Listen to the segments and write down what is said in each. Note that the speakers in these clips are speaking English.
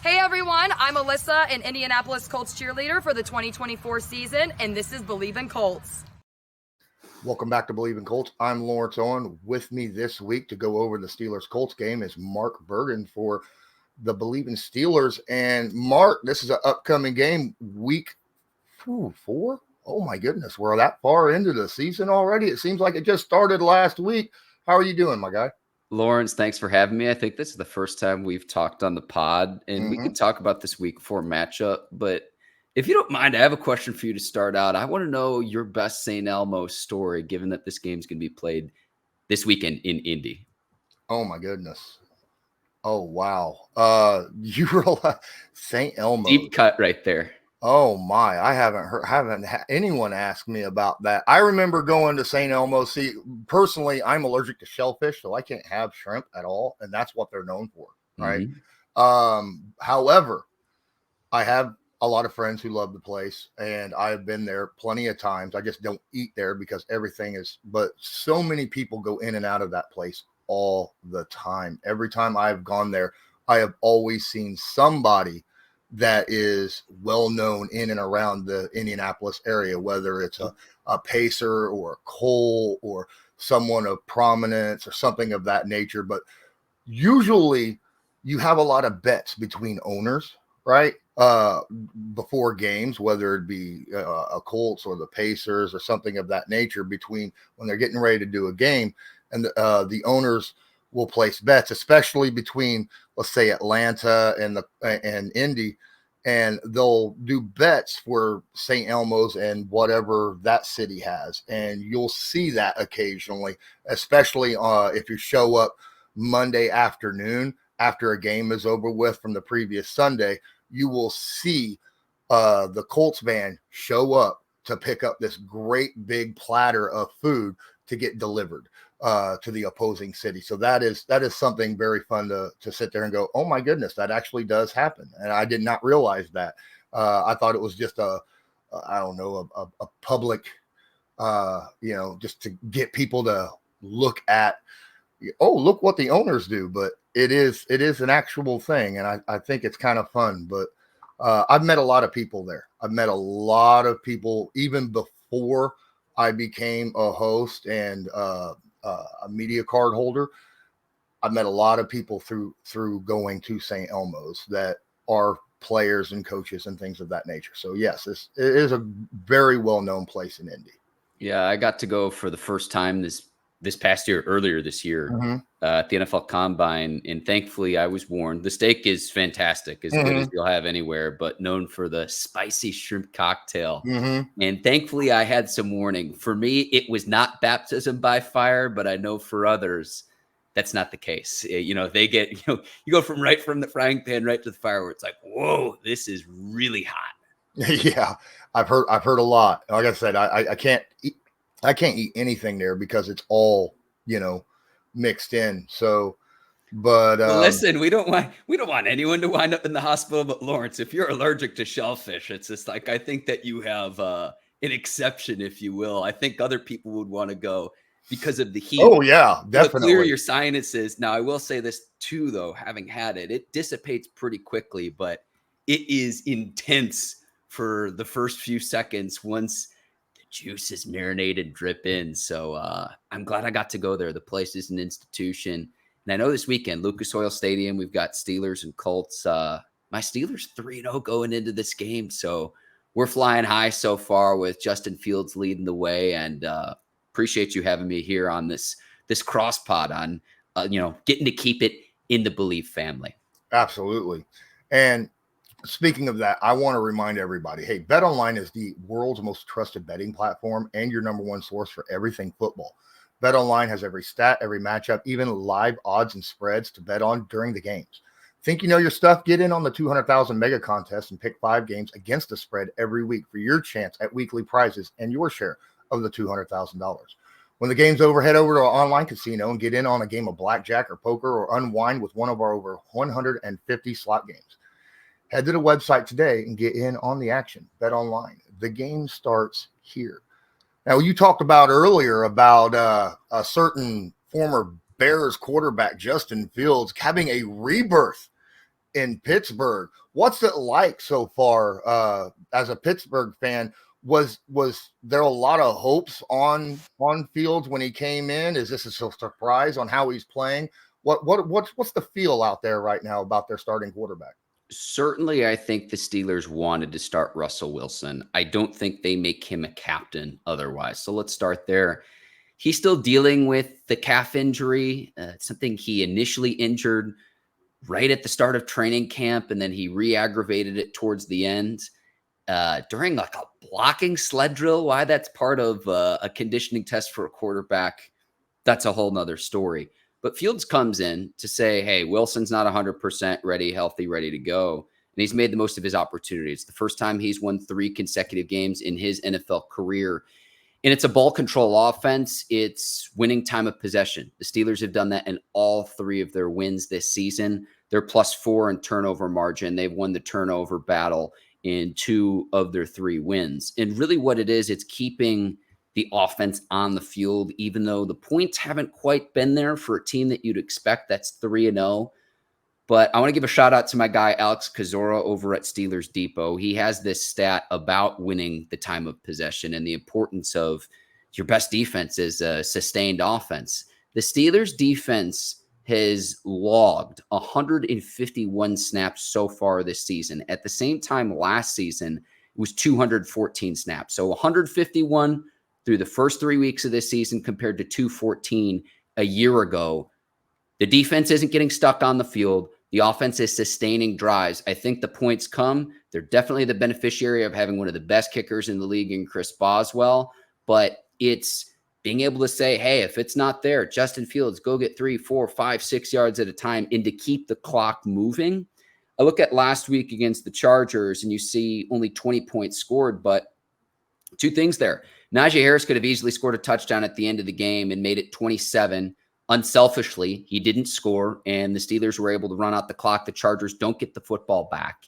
Hey everyone, I'm Alyssa, an Indianapolis Colts cheerleader for the 2024 season, and this is Bleav in Colts. Welcome back to Bleav in Colts. I'm Lawrence Owen. With me this week to go over the Steelers-Colts game is Mark Bergin for the Bleav in Steelers. And Mark, this is an upcoming game, week 4. Oh my goodness, we're that far into the season already. It seems like it just started last week. How are you doing, my guy? Lawrence, thanks for having me. I think this is the first time we've talked on the pod, and we could talk about this week 4 matchup. But if you don't mind, I have a question for you to start out. I want to know your best St.Elmos story, given that this game's going to be played this weekend in Indy. Oh my goodness. Oh, wow. You realize St.Elmos. Deep cut right there. Oh my, I haven't had anyone ask me about that. I remember going to St.Elmos. See, personally, I'm allergic to shellfish, so I can't have shrimp at all, and that's what they're known for, right? However, I have a lot of friends who love the place, and I've been there plenty of times. I just don't eat there because but so many people go in and out of that place all the time. Every time I've gone there, I have always seen somebody that is well known in and around the Indianapolis area, whether it's a Pacer or a Cole or someone of prominence or something of that nature. But usually you have a lot of bets between owners, right? Before games, whether it be a Colts or the Pacers or something of that nature, between when they're getting ready to do a game, and the owners will place bets, especially between, let's say, Atlanta and Indy, and they'll do bets for St.Elmos and whatever that city has. And you'll see that occasionally, especially if you show up Monday afternoon after a game is over with from the previous Sunday. You will see the Colts van show up to pick up this great big platter of food to get delivered to the opposing city. So that is something very fun to sit there and go, oh my goodness, that actually does happen. And I did not realize that. I thought it was just a public, just to get people to look at, look what the owners do. But it is an actual thing. And I think it's kind of fun, but I've met a lot of people there. I've met a lot of people even before I became a host and a media card holder. I've met a lot of people through going to St.Elmos that are players and coaches and things of that nature. So yes, it is a very well-known place in Indy. Yeah, I got to go for the first time this past year, earlier this year, at the NFL Combine, and thankfully I was warned. The steak is fantastic, as good as you'll have anywhere, but known for the spicy shrimp cocktail. And thankfully I had some warning. For me, it was not baptism by fire, but I know for others that's not the case. They get, you go from the frying pan right to the fire where it's like, whoa, this is really hot. Yeah, I've heard a lot. Like I said, I can't eat anything there because it's all, mixed in. So, but listen, we don't want anyone to wind up in the hospital. But Lawrence, if you're allergic to shellfish, it's just like, I think that you have an exception, if you will. I think other people would want to go because of the heat. Oh yeah, definitely. Clear your sinuses. Now, I will say this too, though, having had it, it dissipates pretty quickly, but it is intense for the first few seconds once juice is marinated, drip in. So I'm glad I got to go there. The place is an institution. And I know this weekend, Lucas Oil Stadium, we've got Steelers and Colts. My Steelers 3-0 going into this game. So we're flying high so far with Justin Fields leading the way. And appreciate you having me here on this cross pod on, getting to keep it in the Bleav family. Absolutely. And speaking of that, I want to remind everybody, hey, BetOnline is the world's most trusted betting platform and your number one source for everything football. BetOnline has every stat, every matchup, even live odds and spreads to bet on during the games. Think you know your stuff? Get in on the 200,000 mega contest and pick 5 games against the spread every week for your chance at weekly prizes and your share of the $200,000. When the game's over, head over to our online casino and get in on a game of blackjack or poker or unwind with one of our over 150 slot games. Head to the website today and get in on the action. Bet online. The game starts here. Now, you talked about earlier about a certain former Bears quarterback, Justin Fields, having a rebirth in Pittsburgh. What's it like so far as a Pittsburgh fan? Was there a lot of hopes on Fields when he came in? Is this a surprise on how he's playing? What's the feel out there right now about their starting quarterback? Certainly, I think the Steelers wanted to start Russell Wilson. I don't think they make him a captain otherwise. So let's start there. He's still dealing with the calf injury, something he initially injured right at the start of training camp, and then he re-aggravated it towards the end during like a blocking sled drill. Why that's part of a conditioning test for a quarterback, that's a whole nother story. But Fields comes in to say, hey, Wilson's not 100% ready, healthy, ready to go. And he's made the most of his opportunities. The first time he's won 3 consecutive games in his NFL career. And it's a ball control offense. It's winning time of possession. The Steelers have done that in all 3 of their wins this season. They're +4 in turnover margin. They've won the turnover battle in 2 of their 3 wins. And really what it is, it's keeping the offense on the field, even though the points haven't quite been there for a team that you'd expect that's 3-0. But I want to give a shout out to my guy, Alex Kozora over at Steelers Depot. He has this stat about winning the time of possession and the importance of your best defense is a sustained offense. The Steelers defense has logged 151 snaps so far this season. At the same time last season, it was 214 snaps. So 151 through the first 3 weeks of this season compared to 214 a year ago. The defense isn't getting stuck on the field. The offense is sustaining drives. I think the points come. They're definitely the beneficiary of having one of the best kickers in the league in Chris Boswell, but it's being able to say, hey, if it's not there, Justin Fields, go get 3, 4, 5, 6 yards at a time and to keep the clock moving. I look at last week against the Chargers and you see only 20 points scored, but 2 things there. Najee Harris could have easily scored a touchdown at the end of the game and made it 27. Unselfishly, he didn't score, and the Steelers were able to run out the clock. The Chargers don't get the football back.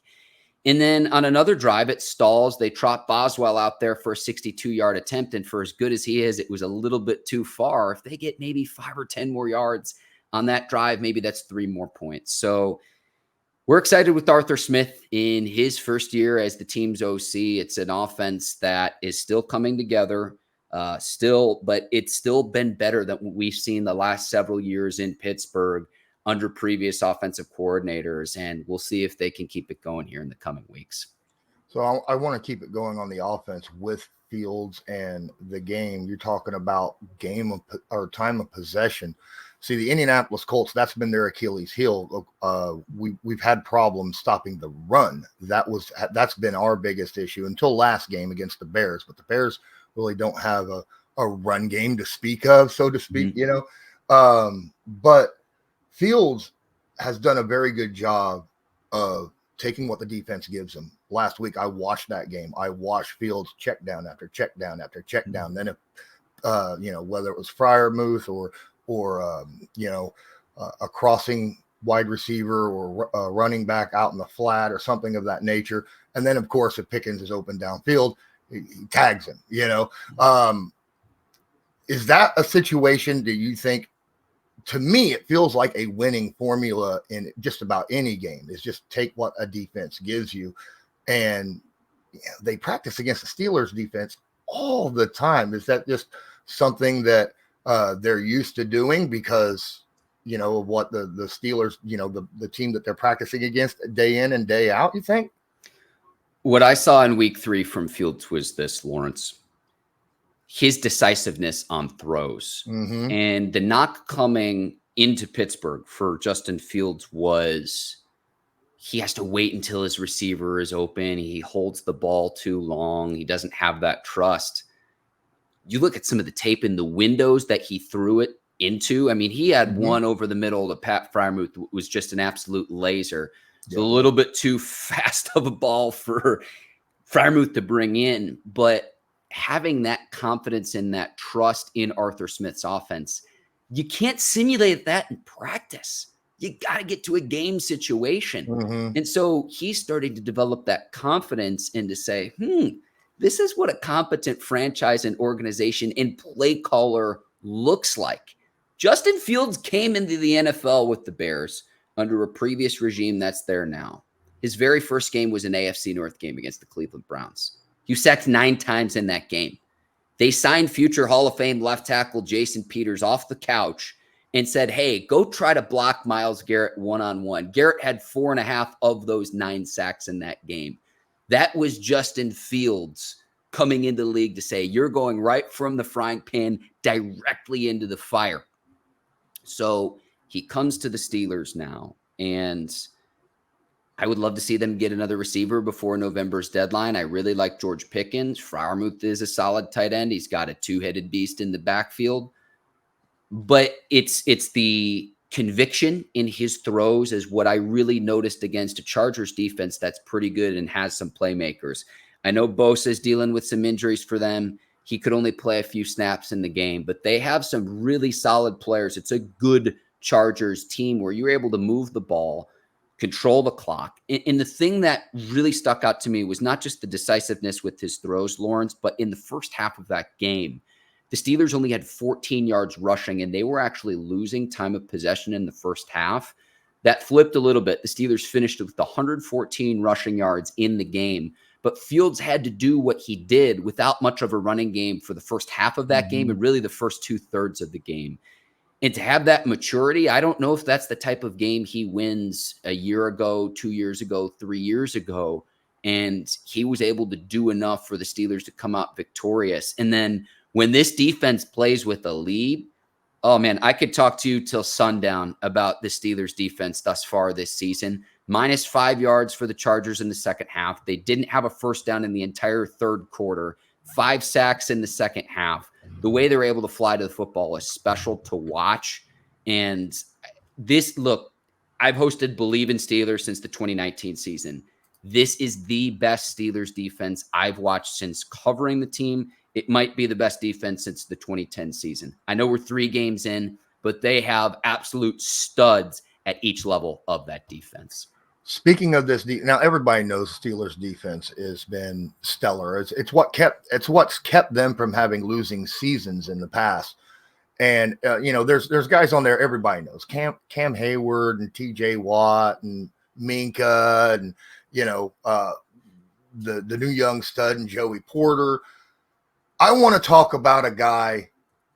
And then on another drive, it stalls. They trot Boswell out there for a 62-yard attempt, and for as good as he is, it was a little bit too far. If they get maybe 5 or 10 more yards on that drive, maybe that's 3 more points. So we're excited with Arthur Smith in his first year as the team's OC. It's an offense that is still coming together, but it's still been better than what we've seen the last several years in Pittsburgh under previous offensive coordinators. And we'll see if they can keep it going here in the coming weeks. So I want to keep it going on the offense with Fields and the game. You're talking about time of possession. See, the Indianapolis Colts, that's been their Achilles heel. We've had problems stopping the run. That's been our biggest issue until last game against the Bears. But the Bears really don't have a run game to speak of, so to speak, But Fields has done a very good job of taking what the defense gives him. Last week, I watched that game. I watched Fields check down after check down after check down. Then, whether it was Freiermuth or a crossing wide receiver or a running back out in the flat or something of that nature. And then, of course, if Pickens is open downfield, he tags him, Is that a situation, do you think? To me, it feels like a winning formula in just about any game is just take what a defense gives you. And they practice against the Steelers defense all the time. Is that just something that they're used to doing because, of what the Steelers, the team that they're practicing against day in and day out, you think? What I saw in week 3 from Fields was this, Lawrence. His decisiveness on throws. Mm-hmm. And the knock coming into Pittsburgh for Justin Fields was he has to wait until his receiver is open. He holds the ball too long. He doesn't have that trust. You look at some of the tape in the windows that he threw it into. I mean, he had one over the middle to Pat Freiermuth was just an absolute laser. It's a little bit too fast of a ball for Freiermuth to bring in, but having that confidence and that trust in Arthur Smith's offense, you can't simulate that in practice. You got to get to a game situation. Mm-hmm. And so he's starting to develop that confidence and to say, this is what a competent franchise and organization and play caller looks like. Justin Fields came into the NFL with the Bears under a previous regime that's there now. His very first game was an AFC North game against the Cleveland Browns. He was sacked 9 times in that game. They signed future Hall of Fame left tackle Jason Peters off the couch and said, hey, go try to block Myles Garrett one-on-one. Garrett had 4.5 of those 9 sacks in that game. That was Justin Fields coming into the league to say, you're going right from the frying pan directly into the fire. So he comes to the Steelers now, and I would love to see them get another receiver before November's deadline. I really like George Pickens. Freiermuth is a solid tight end. He's got a 2-headed beast in the backfield. But it's the conviction in his throws is what I really noticed against a Chargers defense that's pretty good and has some playmakers. I know Bosa's dealing with some injuries for them. He could only play a few snaps in the game, but they have some really solid players. It's a good Chargers team where you're able to move the ball, control the clock. And the thing that really stuck out to me was not just the decisiveness with his throws, Lawrence, but in the first half of that game, the Steelers only had 14 yards rushing, and they were actually losing time of possession in the first half. That flipped a little bit. The Steelers finished with 114 rushing yards in the game, but Fields had to do what he did without much of a running game for the first half of that game and really the first 2/3 of the game. And to have that maturity, I don't know if that's the type of game he wins a year ago, 2 years ago, 3 years ago. And he was able to do enough for the Steelers to come out victorious. And then when this defense plays with a lead, oh man, I could talk to you till sundown about the Steelers defense thus far this season. -5 yards for the Chargers in the second half. They didn't have a first down in the entire third quarter. 5 sacks in the second half. The way they're able to fly to the football is special to watch. And look, I've hosted Bleav in Steelers since the 2019 season. This is the best Steelers defense I've watched since covering the team. It might be the best defense since the 2010 season. I know we're 3 games in, but they have absolute studs at each level of that defense. Speaking of this, now everybody knows Steelers defense has been stellar. It's what's kept them from having losing seasons in the past. And there's guys on there everybody knows, Cam Heyward and T.J. Watt and Minka and the new young stud and Joey Porter. I want to talk about a guy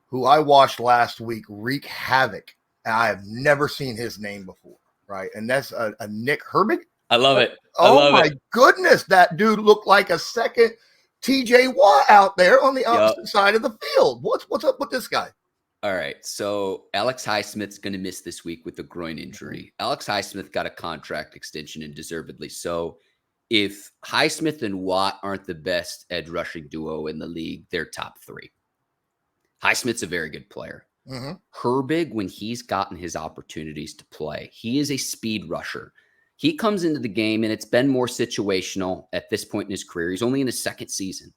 who I watched last week wreak havoc, and I have never seen his name before, right? And that's a Nick Herbig. I love it. Oh my goodness, that dude looked like a second T.J. Watt out there on the opposite side of the field. What's up with this guy? All right, so Alex Highsmith's going to miss this week with a groin injury. Alex Highsmith got a contract extension, and deservedly so. If Highsmith and Watt aren't the best edge rushing duo in the league, they're top 3. Highsmith's a very good player. Herbig, when he's gotten his opportunities to play, he is a speed rusher. He comes into the game, and it's been more situational at this point in his career. He's only in his 2nd season.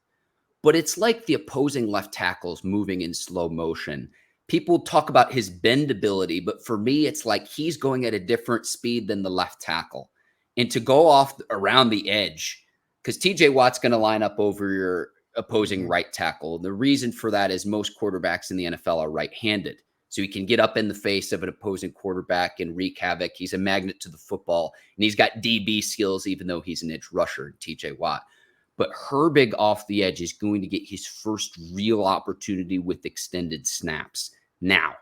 But it's like the opposing left tackles moving in slow motion. People talk about his bendability, but for me, it's like he's going at a different speed than the left tackle. And to go off around the edge, because TJ Watt's going to line up over your opposing right tackle. The reason for that is most quarterbacks in the NFL are right-handed. So he can get up in the face of an opposing quarterback and wreak havoc. He's a magnet to the football, and he's got DB skills, even though he's an edge rusher, TJ Watt. But Herbig off the edge is going to get his first real opportunity with extended snaps. Now,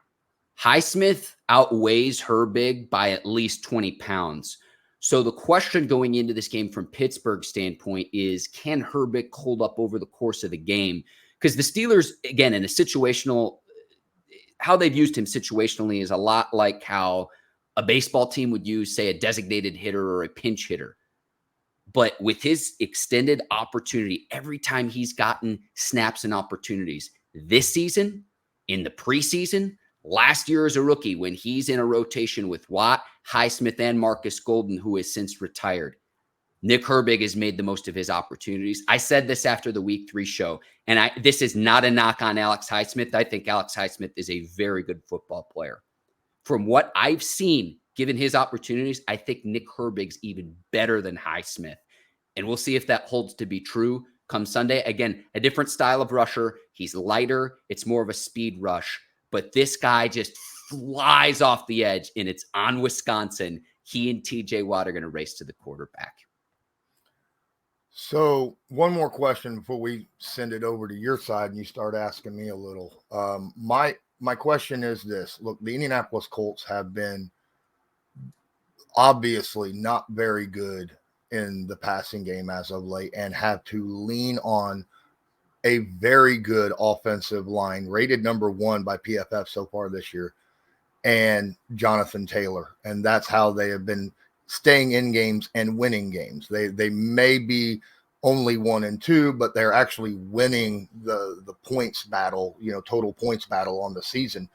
Highsmith outweighs Herbig by at least 20 pounds. So the question going into this game from Pittsburgh's standpoint is, can Herbig hold up over the course of the game? Because the Steelers, again, in a situational, how they've used him situationally is a lot like how a baseball team would use, say, a designated hitter or a pinch hitter. But with his extended opportunity, every time he's gotten snaps and opportunities this season, in the preseason, last year as a rookie, when he's in a rotation with Watt, Highsmith, and Marcus Golden, who has since retired, Nick Herbig has made the most of his opportunities. I said this after the Week 3 show, and this is not a knock on Alex Highsmith. I think Alex Highsmith is a very good football player. From what I've seen, given his opportunities, I think Nick Herbig's even better than Highsmith. And we'll see if that holds to be true come Sunday. Again, a different style of rusher. He's lighter. It's more of a speed rush. But this guy just flies off the edge, and it's on Wisconsin. he and TJ Watt are going to race to the quarterback. So one more question before we send it over to your side and you start asking me a little. My question is this. Look, the Indianapolis Colts have been obviously not very good in the passing game as of late and have to lean on a very good offensive line, rated number 1 by PFF so far this year, and Jonathan Taylor. And that's how they have been staying in games and winning games. They may be only 1-2, but they're actually winning the points battle, total points battle on the season.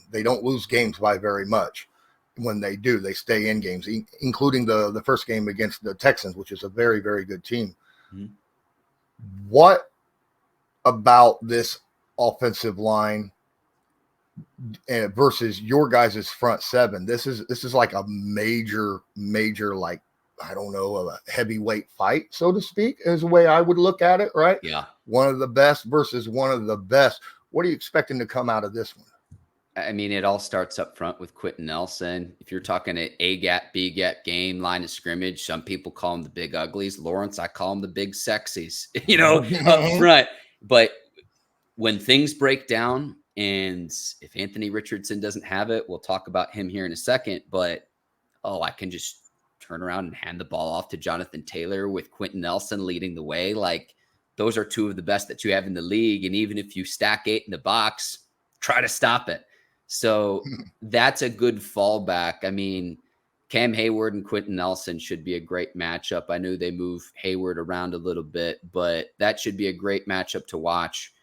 They don't lose games by very much. When they do, they stay in games, including the first game against the Texans, which is a very, very good team. Mm-hmm. What about this offensive line versus your guys' front seven? This is like a major, like, I don't know, a heavyweight fight, so to speak, is the way I would look at it, right? Yeah. One of the best versus one of the best. What are you expecting to come out of this one? I mean, it all starts up front with Quenton Nelson. If you're talking an A gap, B gap game, line of scrimmage, some people call them the big uglies. Lawrence, I call them the big sexies, up front. But when things break down, and if Anthony Richardson doesn't have it, we'll talk about him here in a second. But, I can just turn around and hand the ball off to Jonathan Taylor with Quenton Nelson leading the way. Like, those are two of the best that you have in the league. And even if you stack 8 in the box, try to stop it. So that's a good fallback. I mean, Cam Heyward and Quenton Nelson should be a great matchup. I know they move Heyward around a little bit, but that should be a great matchup to watch.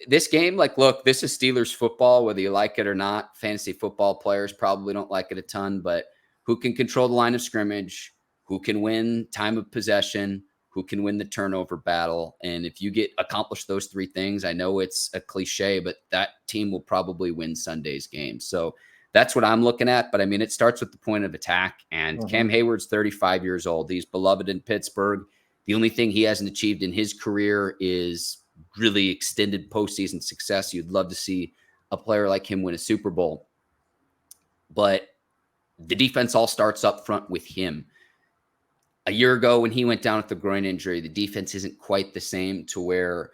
This game, look, this is Steelers football, whether you like it or not. Fantasy football players probably don't like it a ton, but who can control the line of scrimmage, who can win time of possession, who can win the turnover battle. And if you accomplish those 3 things, I know it's a cliche, but that team will probably win Sunday's game. So that's what I'm looking at. But I mean, it starts with the point of attack. And Cam Heyward's 35 years old. He's beloved in Pittsburgh. The only thing he hasn't achieved in his career is really extended postseason success. You'd love to see a player like him win a Super Bowl. But the defense all starts up front with him. A year ago, when he went down with the groin injury, the defense isn't quite the same, to where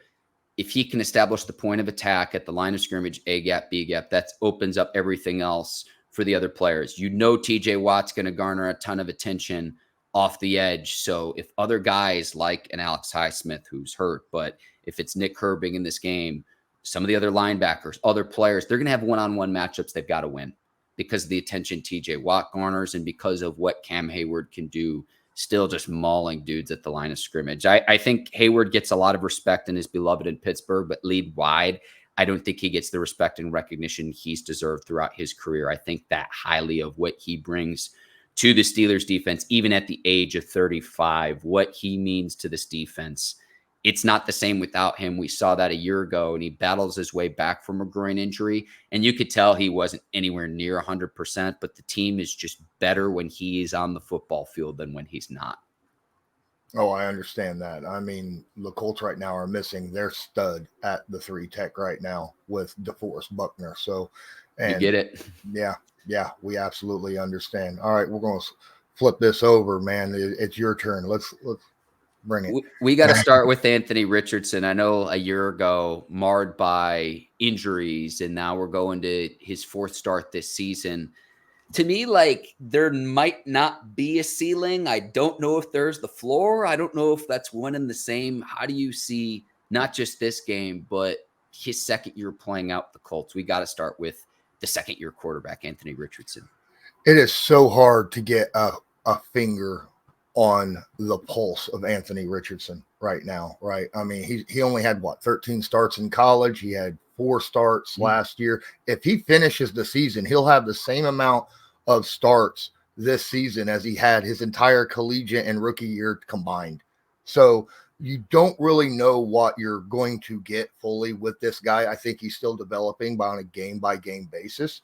if he can establish the point of attack at the line of scrimmage, A gap, B gap, that opens up everything else for the other players. TJ Watt's going to garner a ton of attention off the edge. So if other guys like an Alex Highsmith, who's hurt, but if it's Nick Herbig in this game, some of the other linebackers, other players, they're going to have one-on-one matchups they've got to win because of the attention TJ Watt garners and because of what Cam Heyward can do, still just mauling dudes at the line of scrimmage. I think Heyward gets a lot of respect and is beloved in Pittsburgh, but league wide, I don't think he gets the respect and recognition he's deserved throughout his career. I think that highly of what he brings to the Steelers defense, even at the age of 35, what he means to this defense. It's not the same without him. We saw that a year ago, and he battles his way back from a groin injury. And you could tell he wasn't anywhere near 100%, but the team is just better when he is on the football field than when he's not. Oh, I understand that. I mean, the Colts right now are missing their stud at the 3 tech right now with DeForest Buckner. So, and you get it. Yeah, we absolutely understand. All right, we're going to flip this over, man. It's your turn. Let's bring it. We got to start with Anthony Richardson. I know a year ago, marred by injuries, and now we're going to his 4th start this season. To me, there might not be a ceiling. I don't know if there's the floor. I don't know if that's one and the same. How do you see not just this game, but his second year playing out the Colts? We got to start with the second-year quarterback, Anthony Richardson. It is so hard to get a finger on the pulse of Anthony Richardson right now, right? I mean, he only had 13 starts in college. He had 4 starts last year. If he finishes the season, he'll have the same amount of starts this season as he had his entire collegiate and rookie year combined. So you don't really know what you're going to get fully with this guy. I think he's still developing on a game-by-game basis.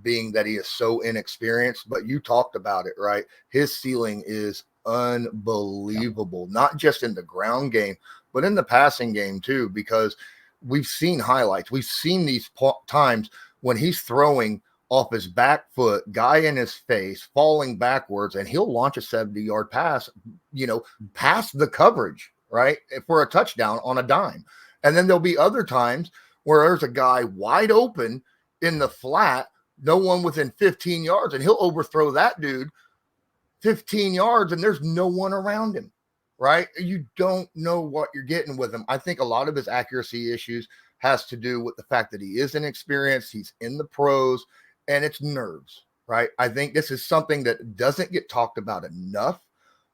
Being that he is so inexperienced, but you talked about it, right? His ceiling is unbelievable, not just in the ground game, but in the passing game too, because we've seen highlights. We've seen these times when he's throwing off his back foot, guy in his face, falling backwards, and he'll launch a 70-yard pass, past the coverage, right, for a touchdown on a dime. And then there'll be other times where there's a guy wide open in the flat, no one within 15 yards, and he'll overthrow that dude 15 yards, and there's no one around him, right? You don't know what you're getting with him. I think a lot of his accuracy issues has to do with the fact that he is inexperienced, he's in the pros, and it's nerves, right? I think this is something that doesn't get talked about enough,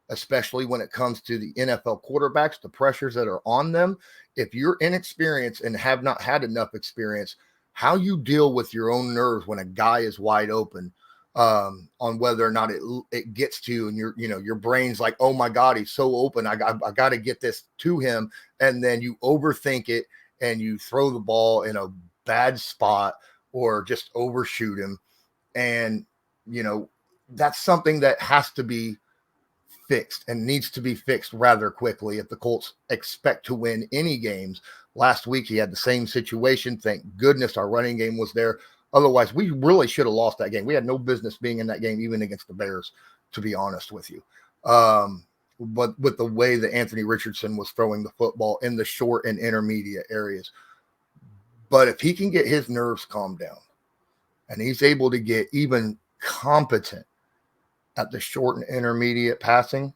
especially when it comes to the NFL quarterbacks, the pressures that are on them. If you're inexperienced and have not had enough experience, how you deal with your own nerves when a guy is wide open, on whether or not it gets to you, and your brain's like, oh my God, he's so open. I got to get this to him. And then you overthink it and you throw the ball in a bad spot or just overshoot him. And, that's something that has to be fixed and needs to be fixed rather quickly if the Colts expect to win any games. Last week, he had the same situation. Thank goodness our running game was there. Otherwise, we really should have lost that game. We had no business being in that game, even against the Bears, to be honest with you. But with the way that Anthony Richardson was throwing the football in the short and intermediate areas. But if he can get his nerves calmed down and he's able to get even competent at the short and intermediate passing,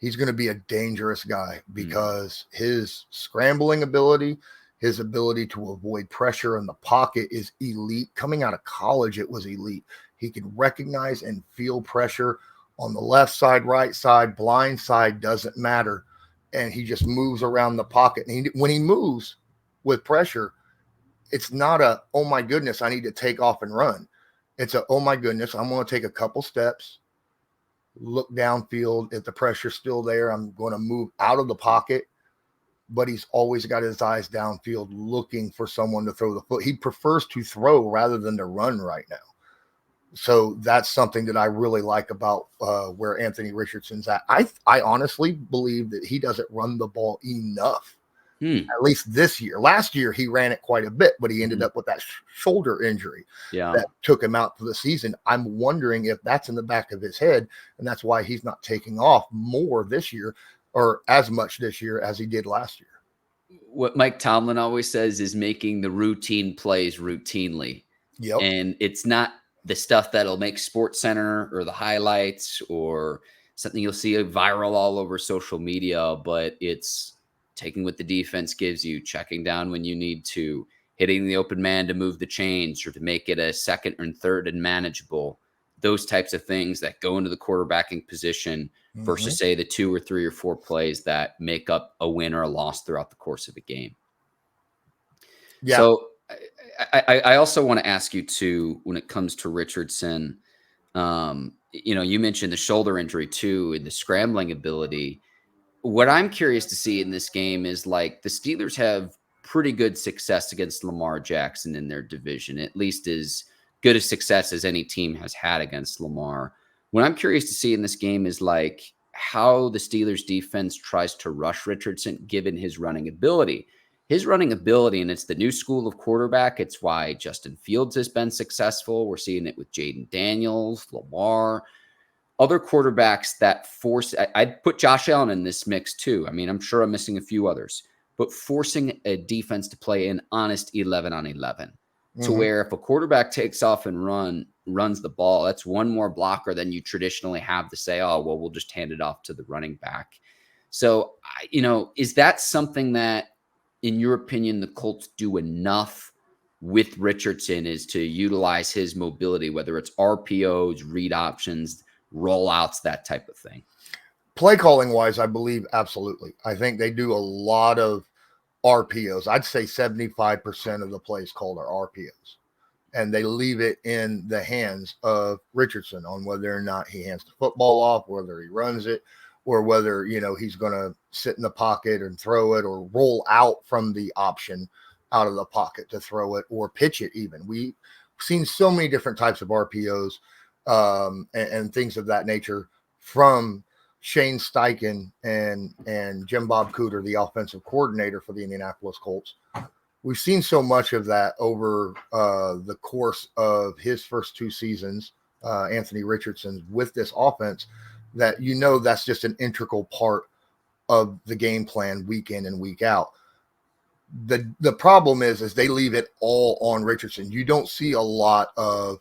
he's going to be a dangerous guy because his scrambling ability, his ability to avoid pressure in the pocket is elite. Coming out of college, it was elite. He can recognize and feel pressure on the left side, right side, blind side, doesn't matter. And he just moves around the pocket. And when he moves with pressure, it's not a, oh my goodness, I need to take off and run. It's a, oh my goodness, I'm going to take a couple steps, look downfield. If the pressure's still there, I'm going to move out of the pocket. But he's always got his eyes downfield looking for someone to throw the foot. He prefers to throw rather than to run right now. So that's something that I really like about where Anthony Richardson's at. I honestly believe that he doesn't run the ball enough, at least this year. Last year, he ran it quite a bit, but he ended up with that shoulder injury that took him out for the season. I'm wondering if that's in the back of his head, and that's why he's not taking off more this year, or as much this year as he did last year. What Mike Tomlin always says is making the routine plays routinely. Yep. And it's not the stuff that'll make Sports Center or the highlights or something you'll see viral all over social media, but it's taking what the defense gives you, checking down when you need to, hitting the open man to move the chains or to make it a second and third and manageable. Those types of things that go into the quarterbacking position versus, say, the 2 or 3 or 4 plays that make up a win or a loss throughout the course of a game. Yeah. So I also want to ask you, too, when it comes to Richardson, you mentioned the shoulder injury, too, and the scrambling ability. What I'm curious to see in this game is, like, the Steelers have pretty good success against Lamar Jackson in their division, at least as good a success as any team has had against Lamar. What I'm curious to see in this game is like how the Steelers defense tries to rush Richardson given his running ability. And it's the new school of quarterback. It's why Justin Fields has been successful. We're seeing it with Jaden Daniels, Lamar, other quarterbacks that force. I'd put Josh Allen in this mix too. I mean, I'm sure I'm missing a few others, but forcing a defense to play an honest 11 on 11. To where if a quarterback takes off and runs the ball, that's one more blocker than you traditionally have to say, oh, well, we'll just hand it off to the running back. So, is that something that, in your opinion, the Colts do enough with Richardson, is to utilize his mobility, whether it's RPOs, read options, rollouts, that type of thing? Play calling wise, I believe absolutely. I think they do a lot of RPOs. I'd say 75% of the plays called are RPOs, and they leave it in the hands of Richardson on whether or not he hands the football off, whether he runs it, or whether, he's going to sit in the pocket and throw it or roll out from the option out of the pocket to throw it or pitch it even. We've seen so many different types of RPOs and things of that nature from Shane Steichen and Jim Bob Cooter, the offensive coordinator for the Indianapolis Colts. we've seen so much of that over the course of his first 2 seasons, Anthony Richardson, with this offense, that that's just an integral part of the game plan week in and week out. The problem is they leave it all on Richardson. You don't see a lot of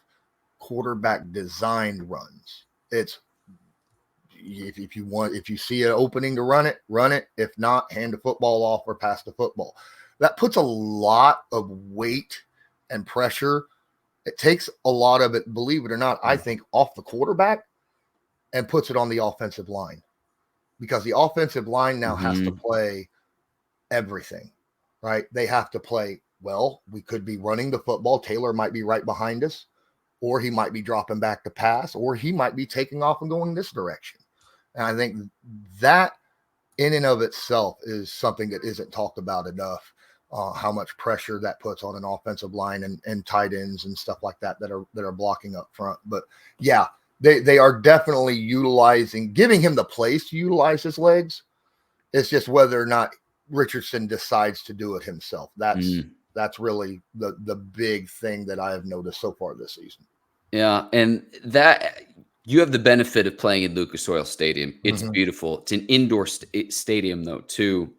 quarterback designed runs. It's if you see an opening to run it. If not, hand the football off or pass the football. That puts a lot of weight and pressure. It takes a lot of it, believe it or not, I think, off the quarterback and puts it on the offensive line, because the offensive line now has to play everything, right? They have to play, well, we could be running the football. Taylor might be right behind us, or he might be dropping back to pass, or he might be taking off and going this direction. And I think that in and of itself is something that isn't talked about enough, how much pressure that puts on an offensive line and tight ends and stuff like that are blocking up front. But yeah, they are definitely giving him the place to utilize his legs. It's just whether or not Richardson decides to do it himself. That's really the big thing that I have noticed so far this season. Yeah, and that you have the benefit of playing in Lucas Oil Stadium. It's beautiful. It's an indoor stadium though too.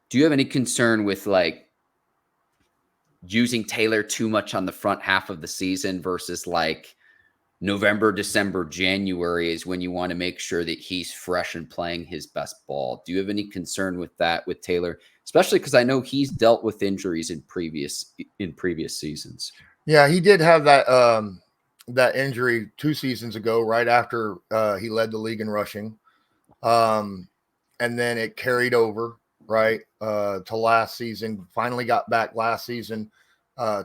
Do you have any concern with like using Taylor too much on the front half of the season versus like November, December, January is when you want to make sure that he's fresh and playing his best ball? Do you have any concern with that with Taylor, especially because I know he's dealt with injuries in previous seasons? Yeah, he did have that injury 2 seasons ago, right after he led the league in rushing, and then it carried over right to last season. Finally got back last season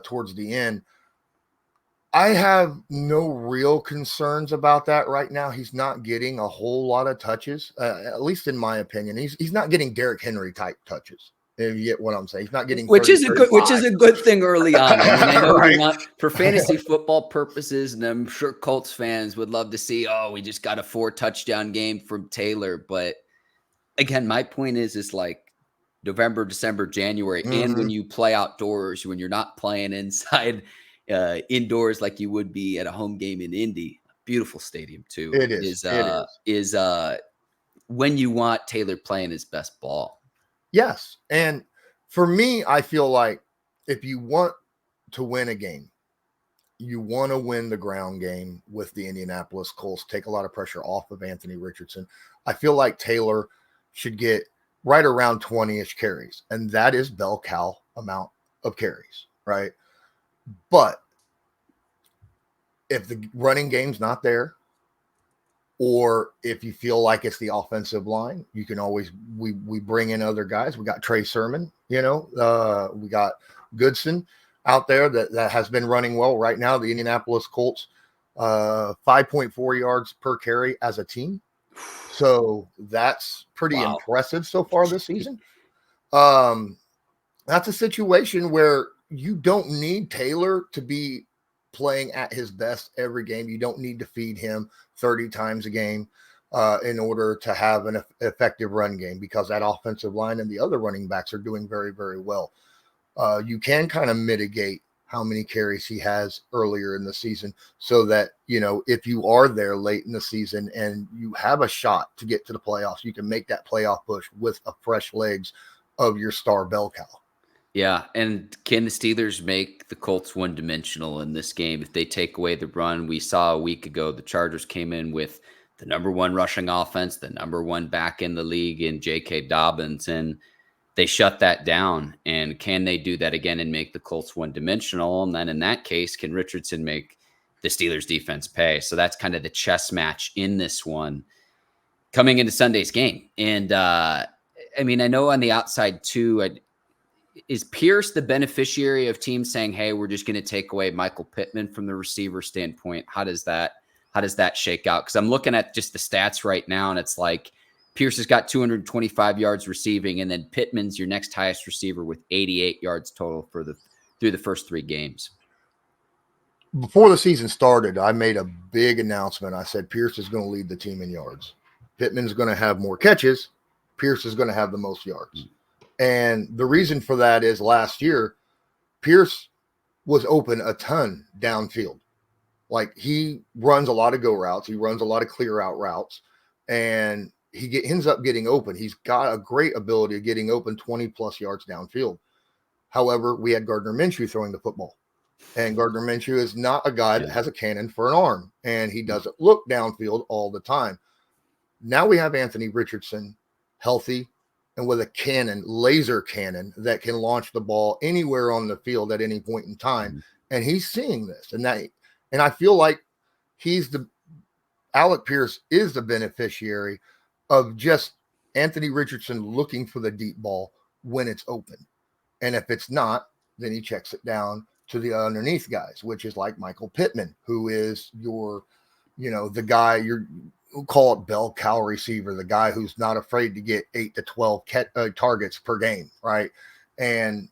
towards the end. I have no real concerns about that right now. He's not getting a whole lot of touches, at least in my opinion. He's not getting Derrick Henry type touches. If you get what I'm saying, he's not getting which is a good thing early on. I mean, I know right. For fantasy football purposes, and I'm sure Colts fans would love to see, we just got a 4 touchdown game from Taylor. But again, my point is like November, December, January, and when you play outdoors, when you're not playing inside indoors like you would be at a home game in Indy, beautiful stadium too. It is when you want Taylor playing his best ball. Yes. And for me, I feel like if you want to win a game, you want to win the ground game with the Indianapolis Colts, take a lot of pressure off of Anthony Richardson. I feel like Taylor should get right around 20-ish carries, and that is bell cow amount of carries, right? But if the running game's not there, or if you feel like it's the offensive line, you can always we bring in other guys. We got Trey Sermon, we got Goodson out there that has been running well right now. The Indianapolis Colts, 5.4 yards per carry as a team. So that's pretty impressive so far this season. That's a situation where you don't need Taylor to be playing at his best every game. You don't need to feed him 30 times a game in order to have an effective run game, because that offensive line and the other running backs are doing very, very well. You can kind of mitigate how many carries he has earlier in the season so that, if you are there late in the season and you have a shot to get to the playoffs, you can make that playoff push with a fresh legs of your star bell cow. Yeah, and can the Steelers make the Colts one-dimensional in this game if they take away the run? We saw a week ago the Chargers came in with the number 1 rushing offense, the number 1 back in the league in J.K. Dobbins, and they shut that down. And can they do that again and make the Colts one-dimensional? And then in that case, can Richardson make the Steelers defense pay? So that's kind of the chess match in this one coming into Sunday's game. And I know on the outside too, is Pierce the beneficiary of teams saying, hey, we're just going to take away Michael Pittman from the receiver standpoint? How does that shake out? Because I'm looking at just the stats right now, and it's like Pierce has got 225 yards receiving, and then Pittman's your next highest receiver with 88 yards total through the first 3 games. Before the season started, I made a big announcement. I said Pierce is going to lead the team in yards. Pittman's going to have more catches. Pierce is going to have the most yards. And the reason for that is last year, Pierce was open a ton downfield. Like, he runs a lot of go routes. He runs a lot of clear out routes, and ends up getting open. He's got a great ability of getting open 20 plus yards downfield. However, we had Gardner Minshew throwing the football, and Gardner Minshew is not a guy that has a cannon for an arm, and he doesn't look downfield all the time. Now we have Anthony Richardson healthy and with a cannon, laser cannon that can launch the ball anywhere on the field at any point in time. And he's seeing this, and I feel like Alec Pierce is the beneficiary of just Anthony Richardson looking for the deep ball when it's open. And if it's not, then he checks it down to the underneath guys, which is like Michael Pittman, who is the guy call it bell cow receiver, the guy who's not afraid to get 8 to 12 targets per game, right? And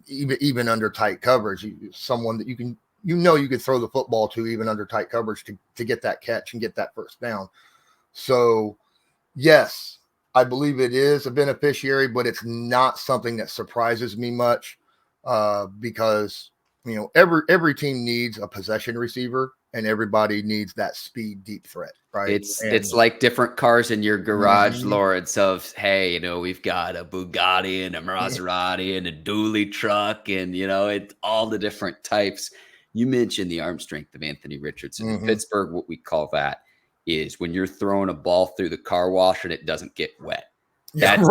even under tight coverage, someone that you could throw the football to even under tight coverage to get that catch and get that first down. So yes, I believe it is a beneficiary, but it's not something that surprises me much because every team needs a possession receiver, and everybody needs that speed deep threat, right? It's like different cars in your garage, Lawrence, of, hey, we've got a Bugatti and a Maserati and a dually truck, and it's all the different types. You mentioned the arm strength of Anthony Richardson. In Pittsburgh, what we call that is when you're throwing a ball through the car wash and it doesn't get wet. That's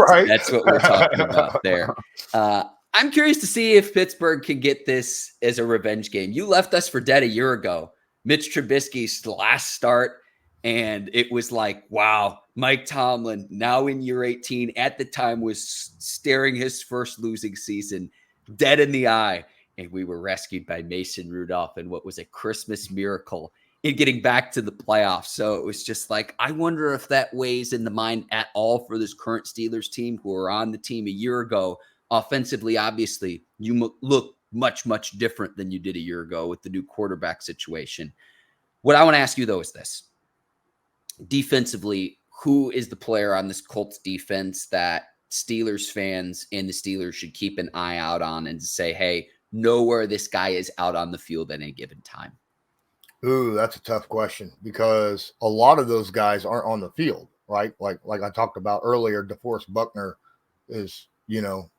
what we're talking about there. I'm curious to see if Pittsburgh can get this as a revenge game. You left us for dead a year ago. Mitch Trubisky's last start, and it was like, wow, Mike Tomlin, now in year 18, at the time was staring his first losing season dead in the eye, and we were rescued by Mason Rudolph and what was a Christmas miracle in getting back to the playoffs. So it was just like, I wonder if that weighs in the mind at all for this current Steelers team who were on the team a year ago. Offensively, obviously, you look much, much different than you did a year ago with the new quarterback situation. What I want to ask you, though, is this. Defensively, who is the player on this Colts defense that Steelers fans and the Steelers should keep an eye out on and say, hey, know where this guy is out on the field at any given time? Ooh, that's a tough question because a lot of those guys aren't on the field, right? Like I talked about earlier, DeForest Buckner is,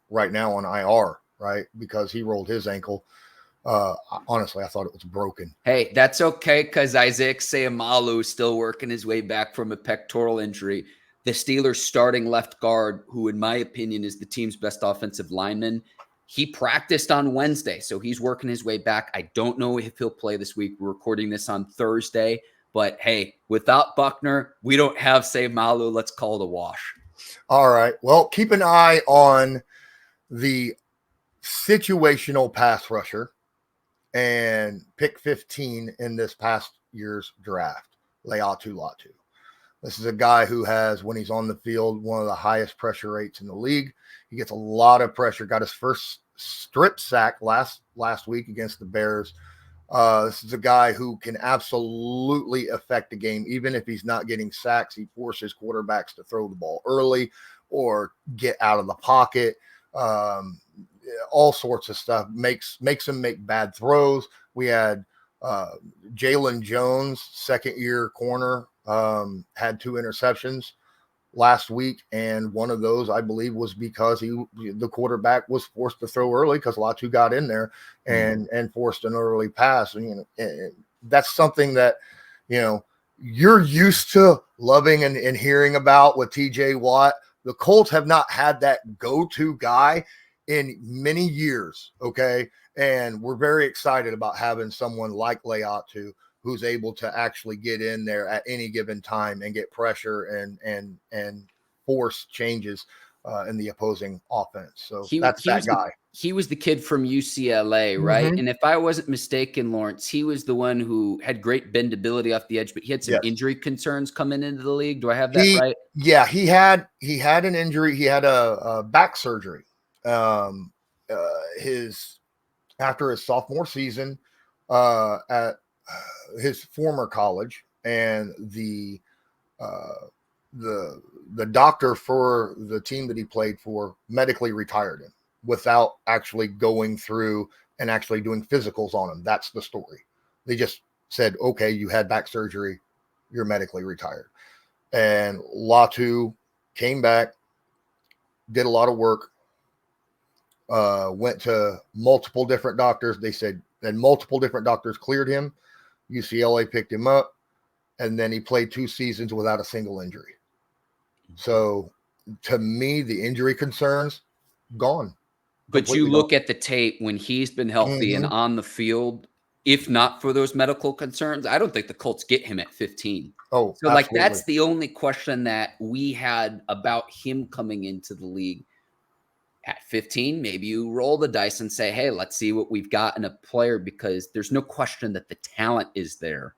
right now on IR, right? Because he rolled his ankle. Honestly, I thought it was broken. Hey, that's okay because Isaac Seumalo is still working his way back from a pectoral injury. The Steelers starting left guard, who in my opinion is the team's best offensive lineman, he practiced on Wednesday, so he's working his way back. I don't know if he'll play this week. We're recording this on Thursday, but hey, without Buckner, we don't have Seumalo. Let's call it a wash. All right. Well, keep an eye on the situational pass rusher and pick 15 in this past year's draft, Laiatu Latu. This is a guy who has, when he's on the field, one of the highest pressure rates in the league. He gets a lot of pressure. Got his first strip sack last week against the Bears. This is a guy who can absolutely affect the game. Even if he's not getting sacks, he forces quarterbacks to throw the ball early or get out of the pocket. All sorts of stuff. Makes him make bad throws. We had Jalen Jones, second-year corner, had 2 interceptions last week, and one of those, I believe, was because the quarterback was forced to throw early because Latu got in there and forced an early pass. And, that's something that, you're used to loving and hearing about with TJ Watt. The Colts have not had that go-to guy in many years, okay? And we're very excited about having someone like Laiatu who's able to actually get in there at any given time and get pressure and force changes in the opposing offense. So that's that guy. He was the kid from UCLA, right? And if I wasn't mistaken, Lawrence, he was the one who had great bendability off the edge, but he had some injury concerns coming into the league. Do I have that right? Yeah, he had an injury. He had a back surgery. After his sophomore season at his former college, and the doctor for the team that he played for medically retired him. without actually going through and actually doing physicals on him. That's the story. They just said, okay, you had back surgery, you're medically retired. And Latu came back, did a lot of work, went to multiple different doctors. They said, and multiple different doctors cleared him. UCLA picked him up, and then he played 2 seasons without a single injury. So to me, the injury concerns gone. But you look at the tape when he's been healthy and on the field, if not for those medical concerns, I don't think the Colts get him at 15. Oh, so absolutely. Like that's the only question that we had about him coming into the league at 15. Maybe you roll the dice and say, hey, let's see what we've got in a player, because there's no question that the talent is there.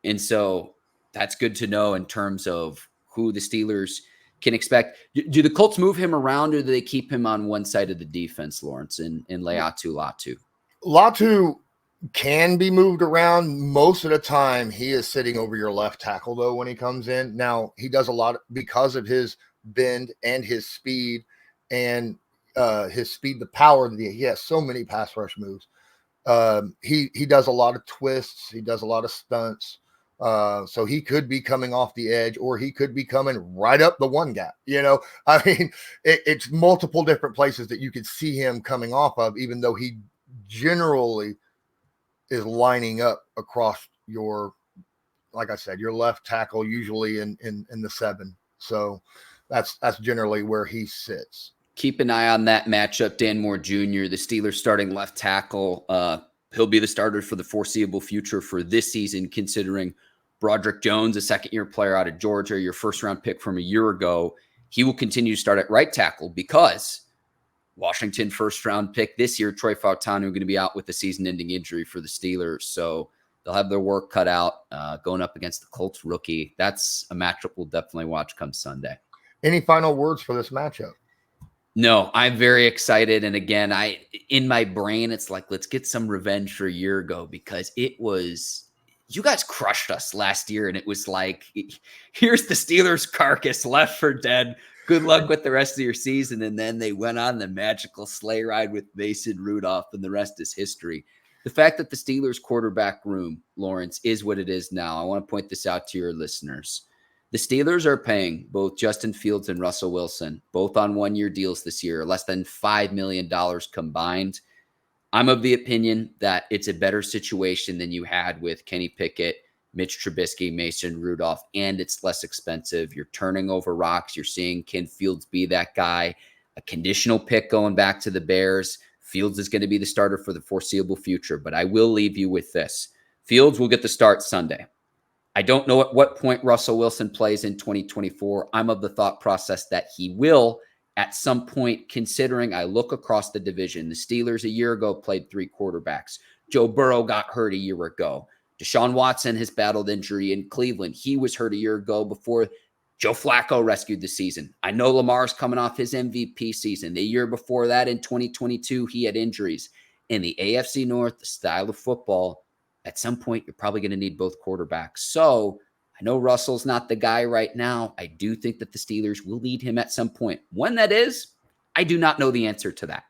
And so that's good to know in terms of who the Steelers can expect. Do the Colts move him around, or do they keep him on one side of the defense, Lawrence, and Latu? Latu can be moved around. Most of the time, he is sitting over your left tackle, though, when he comes in. Now, he does a lot because of his bend and his speed, and the power that he has so many pass rush moves. He does a lot of twists. He does a lot of stunts. So he could be coming off the edge, or he could be coming right up the one gap. I mean, it's multiple different places that you could see him coming off of, even though he generally is lining up across your, like I said, your left tackle, usually in the 7. So that's generally where he sits. Keep an eye on that matchup. Dan Moore Jr., the Steelers starting left tackle. He'll be the starter for the foreseeable future for this season, considering Broderick Jones, a second-year player out of Georgia, your first-round pick from a year ago. He will continue to start at right tackle because Washington first-round pick this year, Troy Fautanu, going to be out with a season-ending injury for the Steelers. So they'll have their work cut out going up against the Colts rookie. That's a matchup we'll definitely watch come Sunday. Any final words for this matchup? No, I'm very excited. And again, in my brain, it's like, let's get some revenge for a year ago, because you guys crushed us last year. And it was like, here's the Steelers carcass left for dead. Good luck with the rest of your season. And then they went on the magical sleigh ride with Mason Rudolph, and the rest is history. The fact that the Steelers quarterback room, Lawrence, is what it is now, I want to point this out to your listeners. The Steelers are paying both Justin Fields and Russell Wilson, both on one-year deals this year, less than $5 million combined. I'm of the opinion that it's a better situation than you had with Kenny Pickett, Mitch Trubisky, Mason Rudolph, and it's less expensive. You're turning over rocks. You're seeing Ken Fields be that guy. A conditional pick going back to the Bears. Fields is going to be the starter for the foreseeable future, but I will leave you with this. Fields will get the start Sunday. I don't know at what point Russell Wilson plays in 2024. I'm of the thought process that he will at some point, considering I look across the division. The Steelers a year ago played 3 quarterbacks. Joe Burrow got hurt a year ago. Deshaun Watson has battled injury in Cleveland. He was hurt a year ago before Joe Flacco rescued the season. I know Lamar's coming off his MVP season. The year before that, in 2022, he had injuries. In the AFC North, the style of football, at some point, you're probably going to need both quarterbacks. So I know Russell's not the guy right now. I do think that the Steelers will need him at some point. When that is, I do not know the answer to that.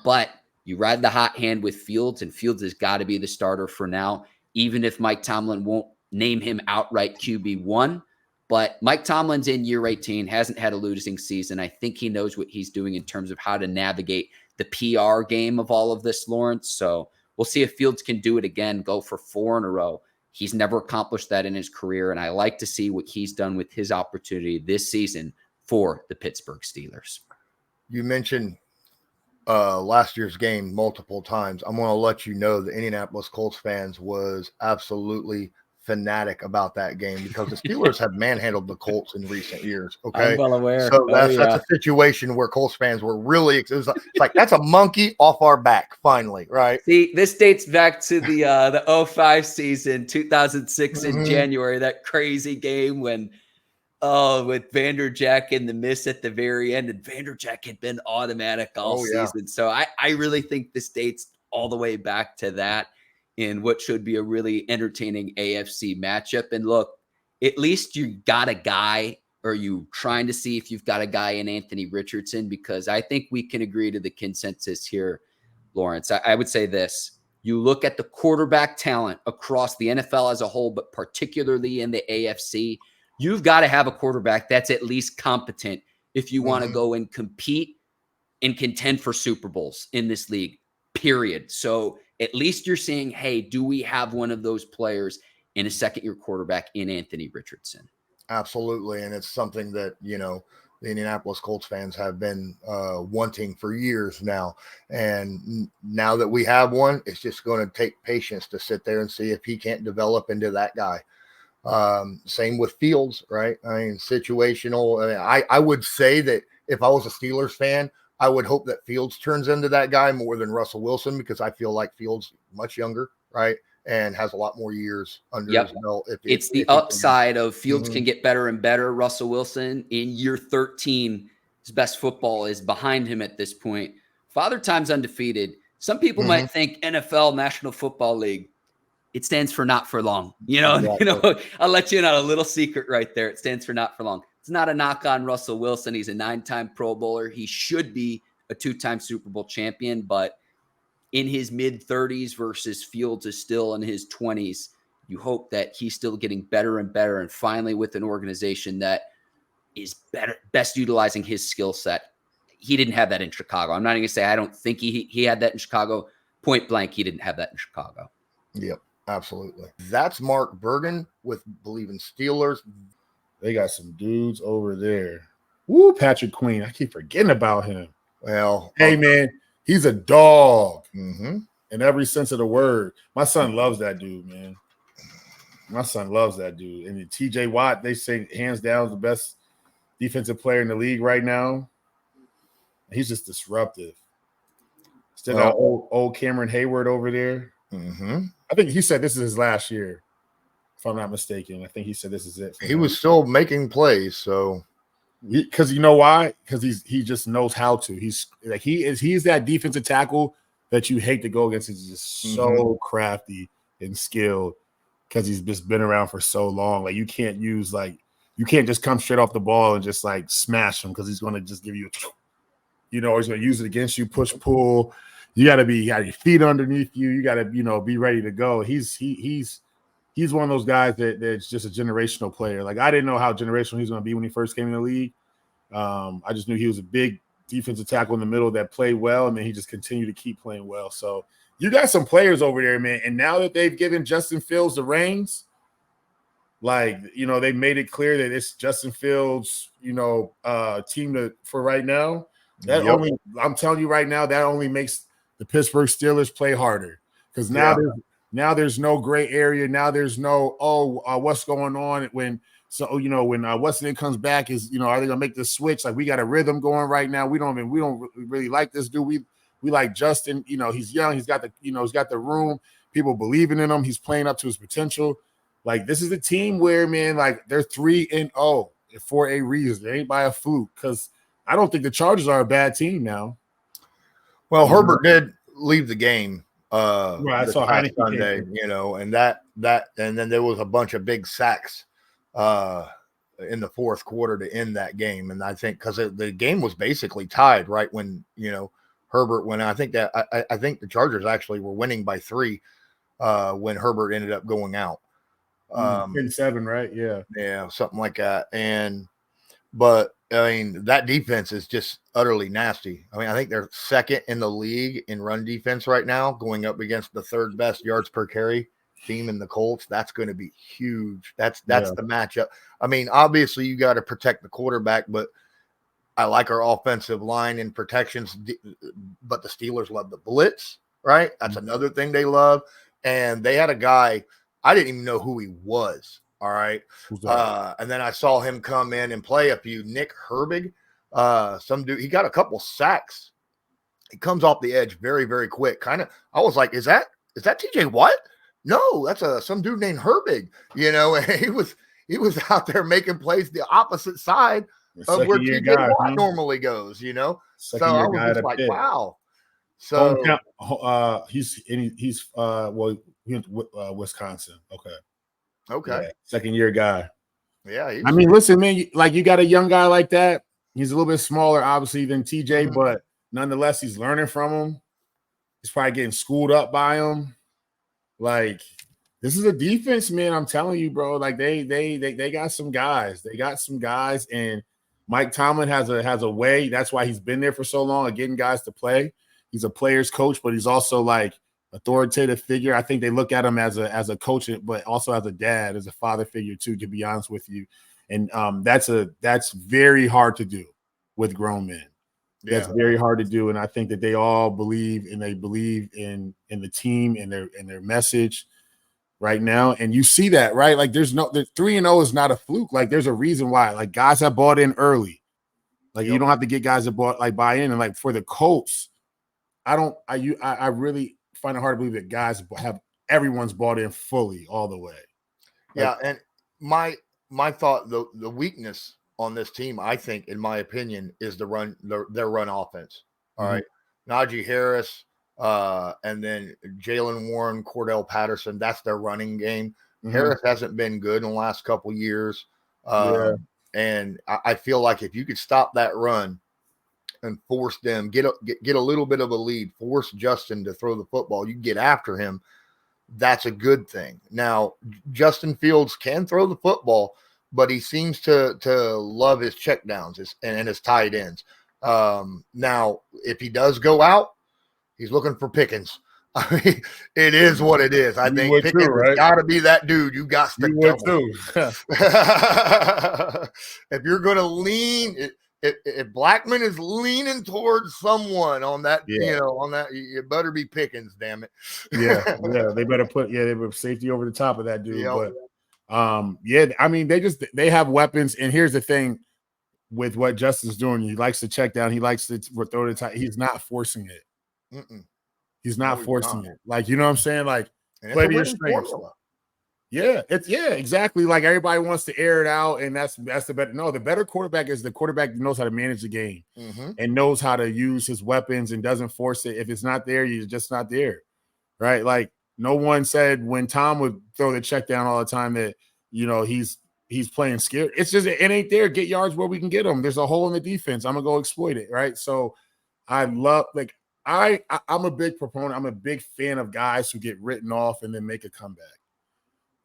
But you ride the hot hand with Fields, and Fields has got to be the starter for now, even if Mike Tomlin won't name him outright QB1. But Mike Tomlin's in year 18, hasn't had a losing season. I think he knows what he's doing in terms of how to navigate the PR game of all of this, Lawrence. So we'll see if Fields can do it again, go for 4 in a row. He's never accomplished that in his career, and I like to see what he's done with his opportunity this season for the Pittsburgh Steelers. You mentioned last year's game multiple times. I'm going to let you know the Indianapolis Colts fans was absolutely fanatic about that game, because the Steelers have manhandled the Colts in recent years. Okay. I'm well aware. So that's a situation where Colts fans were really, it's like, that's a monkey off our back finally. Right. See, this dates back to the 05 season, 2006 in January, that crazy game when, with Vanderjack and the miss at the very end, and Vanderjack had been automatic all season. So I really think this dates all the way back to that, in what should be a really entertaining AFC matchup. And look, at least you got a guy Are you trying to see if you've got a guy in Anthony Richardson? Because I think we can agree to the consensus here, Lawrence. I would say this. You look at the quarterback talent across the NFL as a whole, but particularly in the AFC, you've got to have a quarterback that's at least competent if you want to go and compete and contend for Super Bowls in this league, period. So at least you're saying, hey, do we have one of those players in a second-year quarterback in Anthony Richardson? Absolutely. And it's something that, the Indianapolis Colts fans have been wanting for years now. And now that we have one, it's just going to take patience to sit there and see if he can't develop into that guy. Same with Fields, right? I mean, situational. I would say that if I was a Steelers fan, I would hope that Fields turns into that guy more than Russell Wilson, because I feel like Fields much younger, right? And has a lot more years under his belt. It's the upside of Fields can get better and better. Russell Wilson in year 13, his best football is behind him at this point. Father Time's undefeated. Some people might think NFL, National Football League, it stands for not for long. Exactly. I'll let you in on a little secret right there. It stands for not for long. It's not a knock on Russell Wilson. He's a 9-time Pro Bowler. He should be a 2-time Super Bowl champion, but in his mid-30s versus Fields is still in his 20s, you hope that he's still getting better and better, and finally with an organization that is best utilizing his skill set. He didn't have that in Chicago. I'm not even going to say I don't think he had that in Chicago. Point blank, he didn't have that in Chicago. Yep, absolutely. That's Mark Bergin with Bleav in Steelers. They got some dudes over there. Woo, Patrick Queen. I keep forgetting about him. Well, hey, man. He's a dog in every sense of the word. My son loves that dude, man. My son loves that dude. And TJ Watt, they say hands down is the best defensive player in the league right now. He's just disruptive. Still got old Cameron Heyward over there. I think he said this is his last year, if I'm not mistaken. I think he said this is it. He was still making plays, so. Because you know why? Because he just knows how to. He's that defensive tackle that you hate to go against. He's just so crafty and skilled because he's just been around for so long. Like you can't just come straight off the ball and just like smash him, because he's going to just give you, he's going to use it against you, push pull. You got to you got your feet underneath you. You got to be ready to go. He's one of those guys that's just a generational player. Like, I didn't know how generational he's going to be when he first came in the league. I just knew he was a big defensive tackle in the middle that played well, and then he just continued to keep playing well. So you got some players over there, man. And now that they've given Justin Fields the reins, like, they've made it clear that it's Justin Fields, team for right now. I'm telling you right now, that only makes the Pittsburgh Steelers play harder, because now there's no gray area. Now there's no, what's going on when what's name comes back, is, are they gonna make the switch? Like, we got a rhythm going right now. We don't really like this dude. We like Justin. He's young. He's got the room. People believing in him. He's playing up to his potential. Like, this is a team where, man, like, they're 3-0 for a reason. It ain't by a fluke, because I don't think the Chargers are a bad team now. Well, Herbert did leave the game. Right, I saw Sunday, and and then there was a bunch of big sacks in the fourth quarter to end that game. And I think because the game was basically tied right when Herbert went. I think the Chargers actually were winning by 3 when Herbert ended up going out. 10-7, right? Yeah, something like that. But I mean, that defense is just utterly nasty. I mean, I think they're second in the league in run defense right now, going up against the third best yards per carry team in the Colts. That's going to be huge. That's the matchup. I mean, obviously you got to protect the quarterback, but I like our offensive line and protections, but the Steelers love the blitz, right? That's another thing they love. And they had a guy, I didn't even know who he was. All right. And then I saw him come in and play a few. Nick Herbig, some dude, he got a couple sacks. He comes off the edge very, very quick. I was like, is that TJ Watt? No, that's some dude named Herbig. And he was out there making plays the opposite side of where TJ Watt normally goes, So I was just like, wow. So he's Wisconsin. Okay. Okay. Yeah, second year guy. Yeah, I mean, listen, man, you got a young guy like that. He's a little bit smaller, obviously, than TJ, but nonetheless, he's learning from him. He's probably getting schooled up by him. Like, this is a defense, man. I'm telling you, bro. Like, they got some guys. They got some guys, and Mike Tomlin has a way. That's why he's been there for so long of getting guys to play. He's a player's coach, but he's also like authoritative figure. I think they look at him as a coach, but also as a dad, as a father figure too, to be honest with you. And that's very hard to do with grown men. That's very hard to do. And I think that they all believe in the team and their message right now. And you see that, right? Like the 3-0 is not a fluke. Like there's a reason why. Like guys have bought in early. Like you don't have to get guys that buy in. And like for the Colts, I really find it hard to believe that guys everyone's bought in fully all the way. Yeah, and my thought, the weakness on this team, I think, in my opinion, is their run offense. All right, Najee Harris, and then Jalen Warren, Cordell Patterson. That's their running game. Harris hasn't been good in the last couple years, and I feel like if you could stop that run and force them, get a little bit of a lead, force Justin to throw the football, you get after him, that's a good thing. Now, Justin Fields can throw the football, but he seems to love his checkdowns and his tight ends. Now, if he does go out, he's looking for Pickens. I mean, it is what it is. I think Pickens has got to be that dude. You got to double. If you're going to lean – if Blackman is leaning towards someone on that, you better be Pickens, damn it. They better put safety over the top of that dude. Yep. But I mean, they have weapons, and here's the thing with what Justin's doing. He likes to check down. He likes to throw the tight. He's not forcing it. He's not forcing it. Like, you know what I'm saying? Like, play to your strengths. Yeah, exactly. Like everybody wants to air it out, and that's the better. No, the better quarterback is the quarterback that knows how to manage the game and knows how to use his weapons and doesn't force it. If it's not there, you're just not there, right? Like no one said when Tom would throw the check down all the time that he's playing scared. It's just it ain't there. Get yards where we can get them. There's a hole in the defense. I'm gonna go exploit it, right? So I love I'm a big proponent. I'm a big fan of guys who get written off and then make a comeback.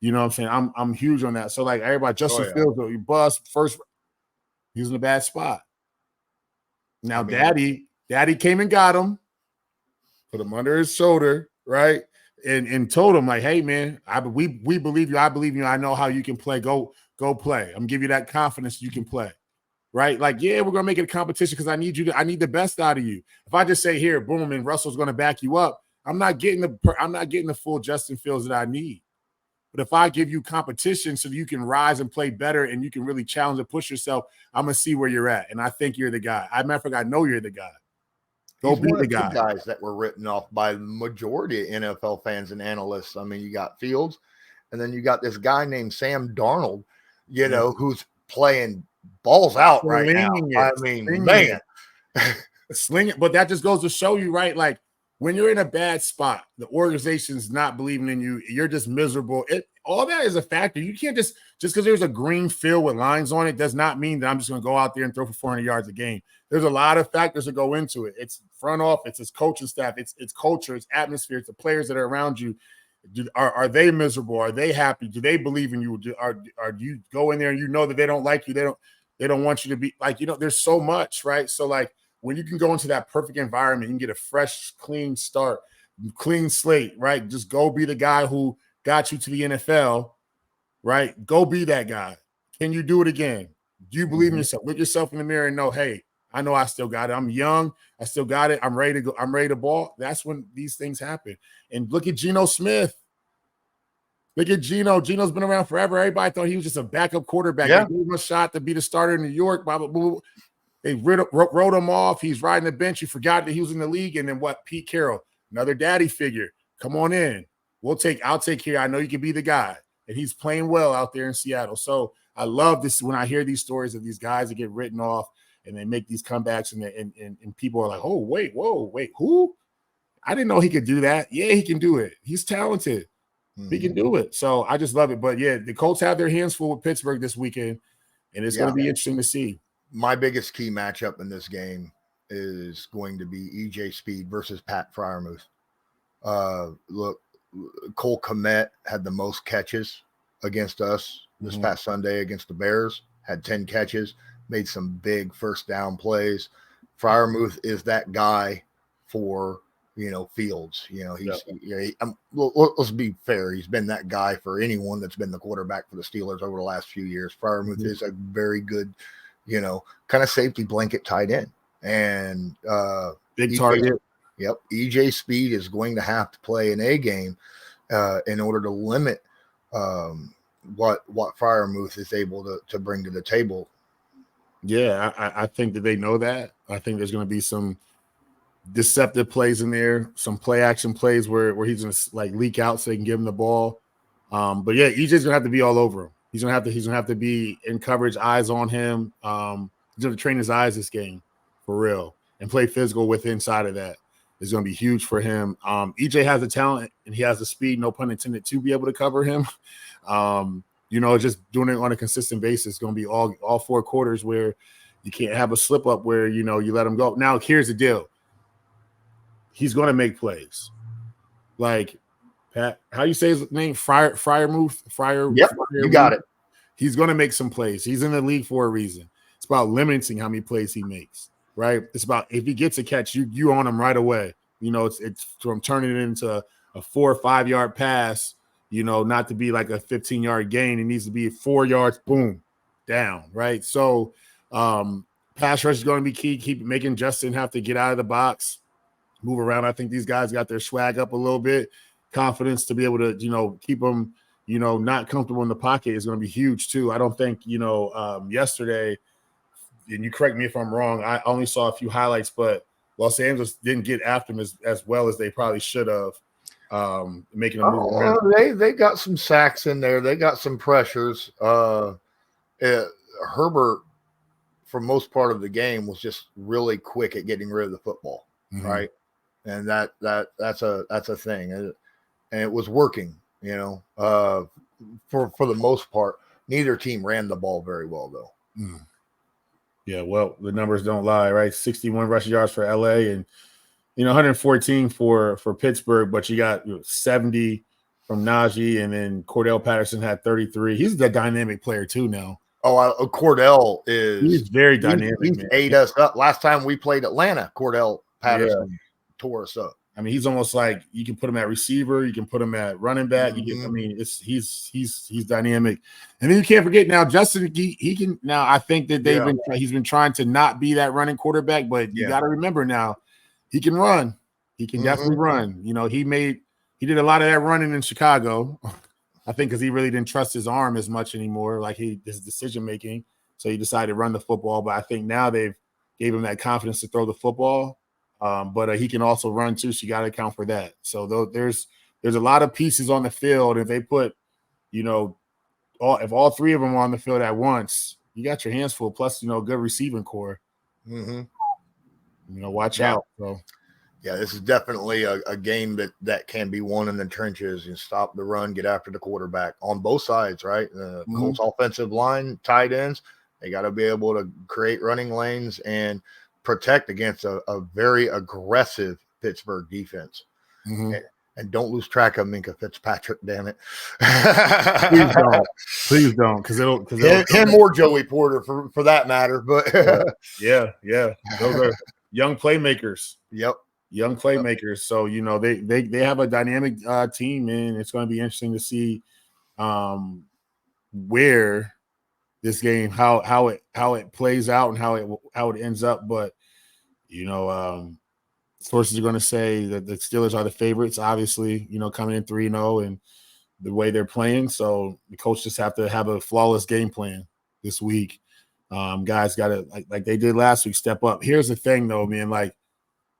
You know what I'm saying? I'm huge on that. So like everybody, Justin Fields, you bust first. He's in a bad spot. Now, Daddy came and got him, put him under his shoulder, right, and told him like, "Hey, man, we believe you. I believe you. I know how you can play. Go play. I'm gonna give you that confidence you can play, right? Like, yeah, we're gonna make it a competition because I need the best out of you. If I just say here, boom, and Russell's gonna back you up, I'm not getting the full Justin Fields that I need. But if I give you competition so you can rise and play better and you can really challenge and push yourself, I'm going to see where you're at. And I think you're the guy. Matter of fact, I know you're the guy. Go be the guy. Guys that were written off by the majority of NFL fans and analysts. I mean, you got Fields, and then you got this guy named Sam Darnold, who's playing balls out right now. I mean, man. Sling it. But that just goes to show you, right? Like, when you're in a bad spot, the organization's not believing in you, you're just miserable. All that is a factor. You can't just because there's a green field with lines on it does not mean that I'm just going to go out there and throw for 400 yards a game. There's a lot of factors that go into it. It's front office, it's coaching staff, it's culture, it's atmosphere, it's the players that are around you. Are they miserable? Are they happy? Do they believe in you? Do you go in there and you know that they don't like you? They don't want you to be like, there's so much, right? So like, when you can go into that perfect environment, you can get a fresh, clean start, clean slate, right? Just go be the guy who got you to the NFL, right? Go be that guy. Can you do it again? Do you believe in yourself? Look yourself in the mirror and know, hey, I know I still got it. I'm young. I still got it. I'm ready to go. I'm ready to ball. That's when these things happen. And look at Geno Smith. Look at Geno. Geno's been around forever. Everybody thought he was just a backup quarterback. Yeah. They gave him a shot to be the starter in New York, blah, blah, blah. They wrote him off. He's riding the bench. You forgot that he was in the league. And then what? Pete Carroll, another daddy figure. Come on in. I'll take care. I know you can be the guy. And he's playing well out there in Seattle. So I love this when I hear these stories of these guys that get written off and they make these comebacks and people are like, oh, wait, who? I didn't know he could do that. Yeah, he can do it. He's talented. He can do it. So I just love it. But yeah, the Colts have their hands full with Pittsburgh this weekend, and it's going to be interesting to see. My biggest key matchup in this game is going to be EJ Speed versus Pat Freiermuth. Look, Cole Kmet had the most catches against us this past Sunday against the Bears, had 10 catches, made some big first down plays. Freiermuth is that guy for, Fields. Let's be fair. He's been that guy for anyone that's been the quarterback for the Steelers over the last few years. Freiermuth is a very good, kind of safety blanket tight end. And big target. Yep. EJ Speed is going to have to play an A game in order to limit what Freiermuth is able to bring to the table. Yeah, I think that they know that. I think there's going to be some deceptive plays in there, some play action plays where he's going to like leak out so they can give him the ball. But yeah, EJ's going to have to be all over him. He's going to have to be in coverage, eyes on him. He's going to train his eyes this game for real and play physical with inside of that. Is going to be huge for him. EJ has the talent and he has the speed, no pun intended, to be able to cover him. Just doing it on a consistent basis is going to be all 4 quarters where you can't have a slip up where, you let him go. Now, here's the deal. He's going to make plays. Like, Pat, how you say his name? Freiermuth? Yep, you got it. He's going to make some plays. He's in the league for a reason. It's about limiting how many plays he makes. Right. It's about if he gets a catch, you on him right away. It's from turning it into a 4 or 5 yard pass, not to be like a 15-yard gain. It needs to be 4 yards, boom, down. Right. So pass rush is going to be key. Keep making Justin have to get out of the box, move around. I think these guys got their swag up a little bit. Confidence to be able to, keep them, not comfortable in the pocket is going to be huge too. I don't think, yesterday, and you correct me if I'm wrong, I only saw a few highlights, but Los Angeles didn't get after him as well as they probably should have, making a move around. They got some sacks in there. They got some pressures. Herbert, for most part of the game, was just really quick at getting rid of the football, right? And that's a thing, and it was working. For the most part, neither team ran the ball very well, though. Yeah, well, the numbers don't lie, right? 61 rushing yards for LA and 114 for Pittsburgh, but you got 70 from Najee, and then Cordell Patterson had 33. He's the dynamic player too now. Oh, Cordell he's very dynamic. He's ate us up. Last time we played Atlanta, Cordell Patterson tore us up. I mean, he's almost like you can put him at receiver, you can put him at running back. He's dynamic, and then you can't forget now Justin. He can now. I think that he's been trying to not be that running quarterback, but you got to remember now he can run. He can definitely run. He did a lot of that running in Chicago. I think because he really didn't trust his arm as much anymore, like his decision making. So he decided to run the football. But I think now they've gave him that confidence to throw the football. But he can also run too, so you got to account for that. So there's a lot of pieces on the field. If they put, if all 3 of them are on the field at once, you got your hands full. Plus, good receiving core. Watch out. So, yeah, this is definitely a game that can be won in the trenches. You stop the run, get after the quarterback on both sides, right? The Colts offensive line, tight ends, they got to be able to create running lanes and protect against a very aggressive Pittsburgh defense. And don't lose track of Minkah Fitzpatrick, damn it. Please don't, because it'll him or Joey Porter for that matter. But yeah. Those are young playmakers. Yep. Young playmakers. So, they have a dynamic team, and it's going to be interesting to see where this game, how it plays out and how it ends up. But sources are going to say that the Steelers are the favorites, obviously, coming in 3-0 and the way they're playing. So the Colts just have to have a flawless game plan this week. Guys got to, like they did last week, step up. Here's the thing though, man,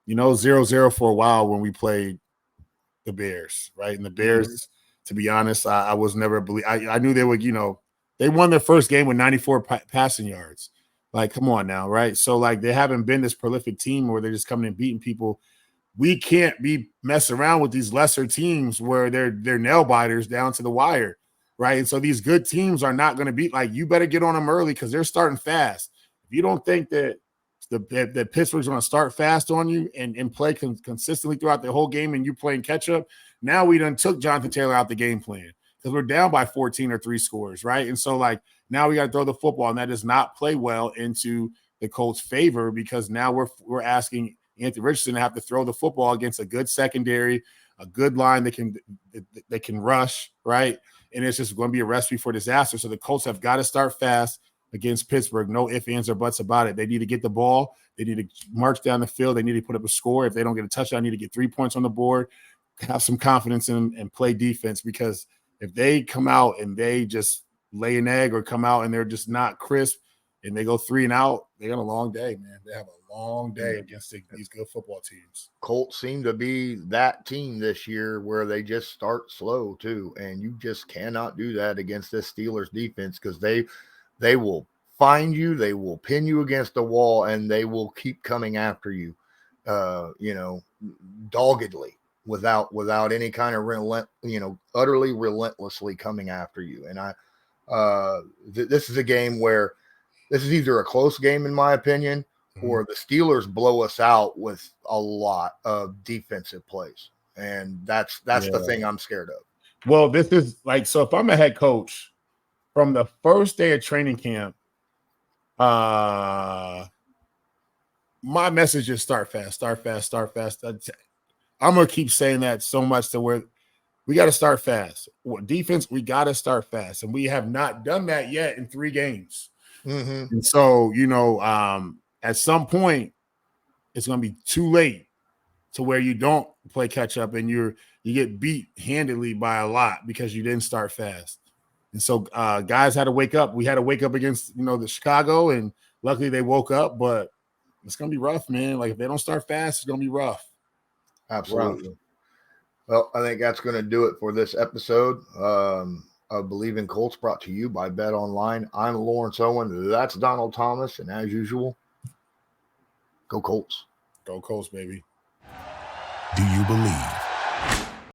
0-0 for a while when we played the Bears, right? And the Bears, to be honest, I was never I knew they would, they won their first game with 94 passing yards. Like, come on now, right? So, they haven't been this prolific team where they're just coming and beating people. we can't be messing around with these lesser teams where they're nail biters down to the wire, right? And so these good teams are not going to be like, you better get on them early because they're starting fast. If you don't think that that Pittsburgh's going to start fast on you and play consistently throughout the whole game and you playing catch up, now we done took Jonathan Taylor out the game plan because we're down by 14 or 3 scores, right? And so like now we got to throw the football, and that does not play well into the Colts' favor because now we're asking Anthony Richardson to have to throw the football against a good secondary, a good line that can rush, right? And it's just going to be a recipe for disaster. So the Colts have got to start fast against Pittsburgh. No ifs, ands, or buts about it. They need to get the ball. They need to march down the field. They need to put up a score. If they don't get a touchdown, they need to get 3 points on the board, have some confidence in them, and play defense, because if they come out and they just lay an egg or come out and they're just not crisp and they go 3 and out, they got a long day, man. They have a long day against these good football teams. Colts seem to be that team this year where they just start slow too, and you just cannot do that against this Steelers defense because they will find you, they will pin you against the wall, and they will keep coming after you, doggedly, without any kind of utterly relentlessly coming after you. And this is a game where this is either a close game, in my opinion, or the Steelers blow us out with a lot of defensive plays. And that's the thing I'm scared of. Well, this is like, so if I'm a head coach from the first day of training camp, my message is start fast. I'm going to keep saying that so much to where we got to start fast. Defense, we got to start fast. And we have not done that yet in 3 games. Mm-hmm. And so, at some point, it's going to be too late to where you don't play catch up and you get beat handedly by a lot because you didn't start fast. And so guys had to wake up. We had to wake up against, the Chicago, and luckily they woke up, but it's going to be rough, man. Like if they don't start fast, it's going to be rough. Absolutely. Rough. Well, I think that's going to do it for this episode of Bleav in Colts, brought to you by Bet Online. I'm Lawrence Owen. That's Donald Thomas. And as usual, go Colts. Go Colts, baby. Do you Bleav?